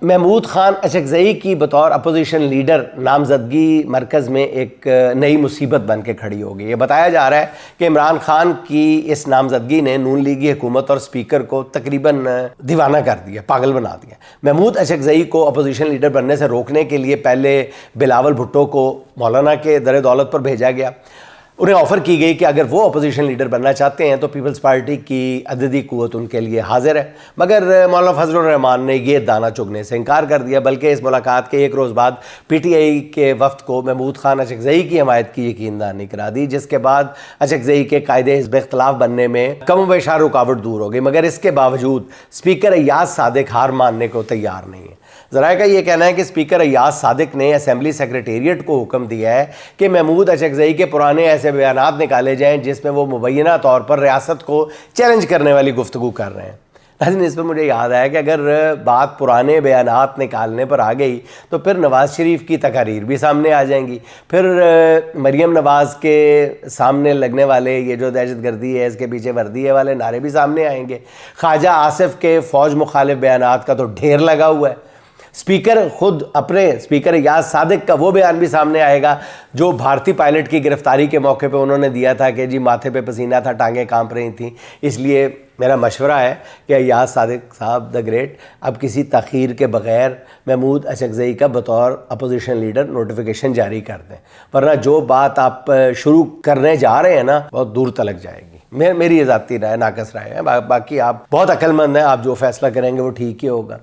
महमूद खान अचकज़ई की बतौर opposition leader नामजदगी मरकज़ में एक नई मुसीबत बन के खड़ी हो गई है। बताया जा रहा है कि इमरान खान की इस नामजदगी ने नून लीगी हुकूमत और स्पीकर को तकरीबन दीवाना कर दिया, पागल बना दिया। महमूद अचकज़ई को अपोजिशन लीडर बनने से रोकने के लिए पहले बिलावल भुट्टो को मौलाना के दर दौलत पर भेजा गया। उन्हें ऑफ़र की गई कि अगर वो अपोजिशन लीडर बनना चाहते हैं तो पीपल्स पार्टी की अददी क़ुव्वत उनके लिए हाजिर है। मगर मौलाना फजलुर रहमान ने ये दाना चुगने से इनकार कर दिया, बल्कि इस मुलाकात के एक रोज़ बाद PTI के वफ्द को महमूद खान अचकज़ई की हमायत की यकीन दहानी करा दी, जिसके बाद अचकज़ई के कायदे हिज़्ब इख्तिलाफ़ बनने में कम बेशार रुकावट दूर हो गई। मगर इसके बावजूद स्पीकर अय्याज सादिक हार मानने को तैयार नहीं है। ज़राए का ये कहना है कि स्पीकर अय्याज सादिक ने असेंबली सेक्रेटेरिएट को हुक्म दिया है कि महमूद अचकज़ई के पुराने ऐसे बयानात निकाले जाएं जिसमें वो मुबैना तौर पर रियासत को चैलेंज करने वाली गुफ्तगू कर रहे हैं। नाज़रीन, इस पर मुझे याद आया कि अगर बात पुराने बयानात निकालने पर आ गई तो फिर नवाज़ शरीफ की तकारीर भी सामने आ जाएंगी, फिर मरीम नवाज़ के सामने लगने वाले ये जो दहशतगर्दी है इसके पीछे वर्दी है वाले नारे भी सामने आएंगे। ख्वाजा आसिफ के फ़ौज मुखालिफ बयानात का तो ढेर लगा हुआ है। स्पीकर खुद अपने स्पीकर अय्याज सादिक का वो बयान भी सामने आएगा जो भारतीय पायलट की गिरफ्तारी के मौके पे उन्होंने दिया था कि जी माथे पे पसीना था, टांगें कांप रही थी। इसलिए मेरा मशवरा है कि अय्याज सादिक साहब द ग्रेट अब किसी तख़ीर के बग़ैर महमूद अचकज़ई का बतौर अपोजिशन लीडर नोटिफिकेशन जारी कर दें, वरना जो बात आप शुरू करने जा रहे हैं ना बहुत दूर तलक जाएगी। मेरी ज़ाती राय, नाकस राय है। बाकी आप बहुत अक्लमंद हैं, आप जो फैसला करेंगे वो ठीक ही होगा।